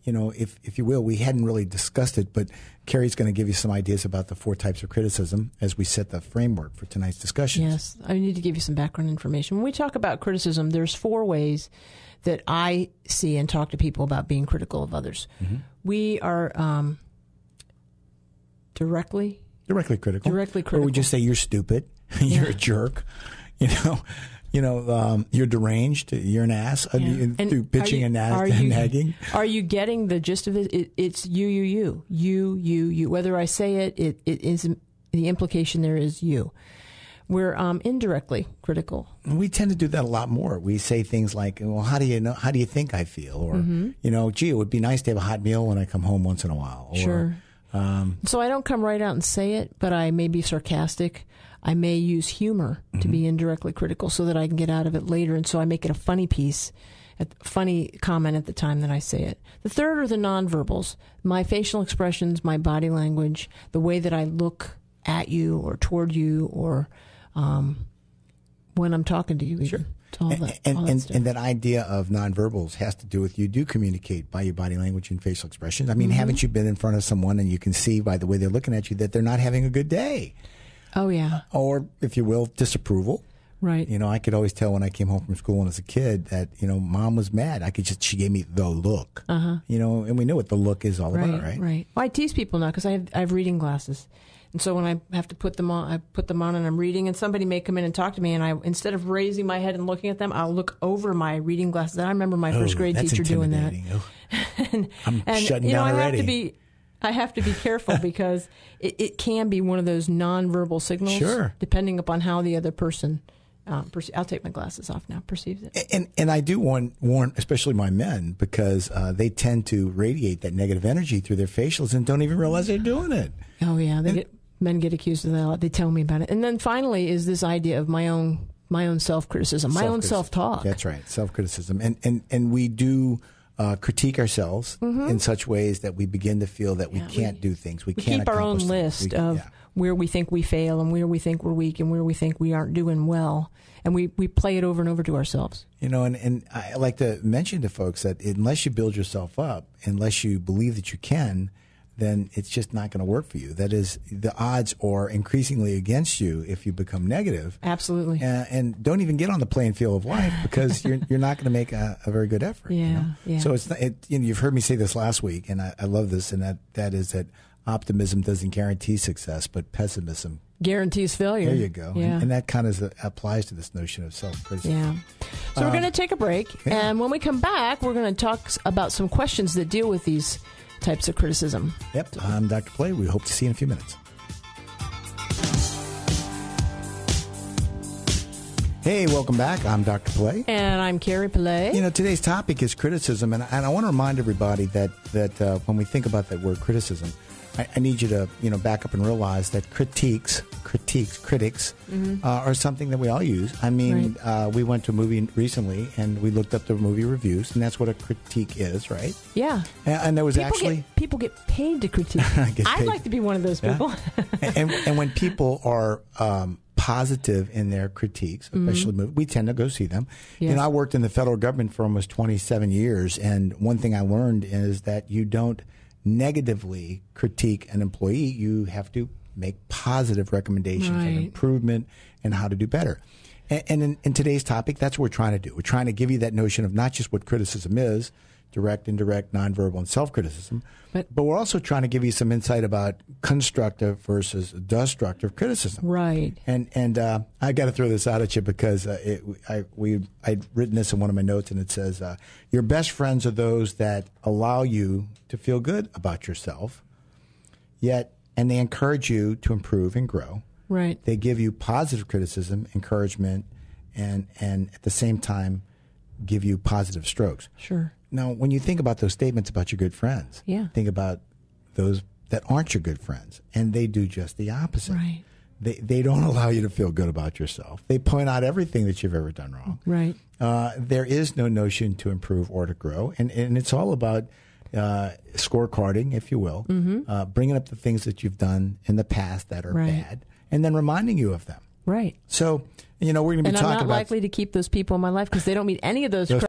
if you will, we hadn't really discussed it, but Carrie's going to give you some ideas about the 4 types of criticism as we set the framework for tonight's discussion. Yes, I need to give you some background information. When we talk about criticism, there's 4 ways that I see and talk to people about being critical of others. Mm-hmm. We are directly critical. Or we just say you're stupid, you're a jerk, you're deranged, you're an ass, through pitching and nagging. Are you getting the gist of it? It's you. Whether I say it is the implication there is you. We're indirectly critical. We tend to do that a lot more. We say things like, well, how do you think I feel? Or, gee, it would be nice to have a hot meal when I come home once in a while. Or, sure. So I don't come right out and say it, but I may be sarcastic. I may use humor to be indirectly critical so that I can get out of it later. And so I make it a funny piece, a funny comment at the time that I say it. The third are the nonverbals, my facial expressions, my body language, the way that I look at you or toward you or when I'm talking to you. Even. Sure. All that And that idea of nonverbals has to do with you do communicate by your body language and facial expressions. I mean, haven't you been in front of someone and you can see by the way they're looking at you that they're not having a good day? Oh, yeah. Or, if you will, disapproval. Right. I could always tell when I came home from school and as a kid that, Mom was mad. she gave me the look. Uh-huh. And we know what the look is all about, right? Right. Well, I tease people now because I have reading glasses. And so when I have to put them on, I put them on and I'm reading, and somebody may come in and talk to me, and instead of raising my head and looking at them, I'll look over my reading glasses. And I remember my first grade teacher doing that. I'm shutting down already. I have to be careful because it can be one of those nonverbal signals, sure, depending upon how the other person, I'll take my glasses off now, perceives it. And I do warn, especially my men, because they tend to radiate that negative energy through their facials and don't even realize they're doing it. Oh, yeah. Men get accused of that a lot. They tell me about it. And then finally is this idea of my own self-criticism, my own self-talk. That's right, self-criticism. And we do critique ourselves in such ways that we begin to feel that we can't do things. We can't keep our own things. list of where we think we fail and where we think we're weak and where we think we aren't doing well. And we play it over and over to ourselves. And I like to mention to folks that unless you build yourself up, unless you believe that you can, then it's just not going to work for you. That is, the odds are increasingly against you if you become negative. Absolutely. And don't even get on the playing field of life because you're not going to make a very good effort. Yeah. So it's you've heard me say this last week, and I love this, and that is that optimism doesn't guarantee success, but pessimism guarantees failure. There you go. Yeah. And that kind of applies to this notion of self-criticism. Yeah. So we're going to take a break, and when we come back, we're going to talk about some questions that deal with these types of criticism. Yep. I'm Dr. Play. We hope to see you in a few minutes. Hey, welcome back. I'm Dr. Play. And I'm Carrie Play. Today's topic is criticism, and I want to remind everybody that when we think about that word criticism, I need you to back up and realize that critics are something that we all use. I mean, we went to a movie recently and we looked up the movie reviews, and that's what a critique is, right? Yeah. And there was people get paid to critique. I'd like to be one of those people. and when people are positive in their critiques, especially movies, we tend to go see them. Yes. I worked in the federal government for almost 27 years, and one thing I learned is that you don't negatively critique an employee. You have to make positive recommendations of improvement and how to do better. And in today's topic, that's what we're trying to do. We're trying to give you that notion of not just what criticism is, direct, indirect, nonverbal, and self-criticism, but we're also trying to give you some insight about constructive versus destructive criticism. Right. And I got to throw this out at you because I'd written this in one of my notes, and it says, your best friends are those that allow you to feel good about yourself, and they encourage you to improve and grow. Right. They give you positive criticism, encouragement, and at the same time give you positive strokes. Sure. Now, when you think about those statements about your good friends, think about those that aren't your good friends, and they do just the opposite. Right. They don't allow you to feel good about yourself. They point out everything that you've ever done wrong. Right. There is no notion to improve or to grow, and it's all about scorecarding, if you will, bringing up the things that you've done in the past that are bad, and then reminding you of them. Right. So, we're going to be talking about... And I'm not likely to keep those people in my life because they don't meet any of those